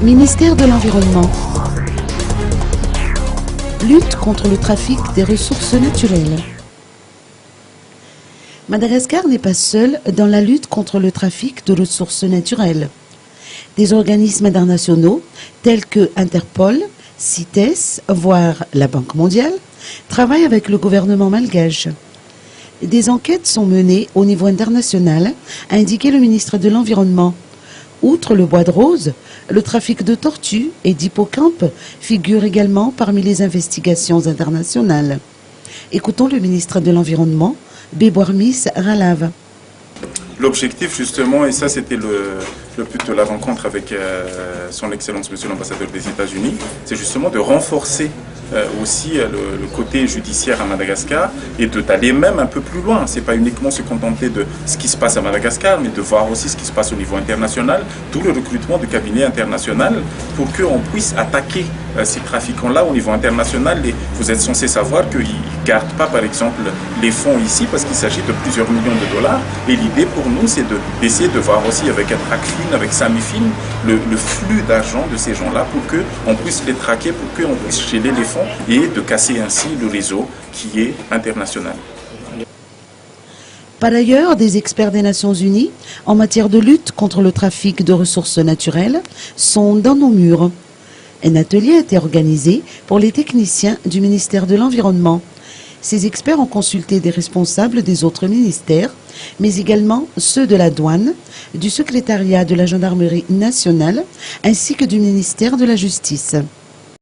Ministère de l'Environnement. Lutte contre le trafic des ressources naturelles. Madagascar n'est pas seul dans la lutte contre le trafic de ressources naturelles. Des organismes internationaux tels que Interpol, CITES, voire la Banque mondiale, travaillent avec le gouvernement malgache. Des enquêtes sont menées au niveau international, a indiqué le ministre de l'Environnement. Outre le bois de rose, le trafic de tortues et d'hippocampes figure également parmi les investigations internationales. Écoutons le ministre de l'Environnement, Béboarmis Ralave. L'objectif justement, et ça c'était le but de la rencontre avec son Excellence Monsieur l'ambassadeur des États-Unis, c'est justement de renforcer aussi le côté judiciaire à Madagascar et d'aller même un peu plus loin. C'est pas uniquement se contenter de ce qui se passe à Madagascar, mais de voir aussi ce qui se passe au niveau international, tout le recrutement de cabinets internationaux pour qu'on puisse attaquer ces trafiquants-là au niveau international. Et vous êtes censé savoir qu'ils ne gardent pas par exemple les fonds ici parce qu'il s'agit de plusieurs millions de dollars. Et l'idée pour nous, c'est d'essayer de voir aussi avec un TrackFin, avec Samifin, le flux d'argent de ces gens-là pour qu'on puisse les traquer, pour qu'on puisse geler les fonds et de casser ainsi le réseau qui est international. Par ailleurs, des experts des Nations Unies en matière de lutte contre le trafic de ressources naturelles sont dans nos murs. Un atelier a été organisé pour les techniciens du ministère de l'Environnement. Ces experts ont consulté des responsables des autres ministères, mais également ceux de la douane, du secrétariat de la gendarmerie nationale, ainsi que du ministère de la Justice.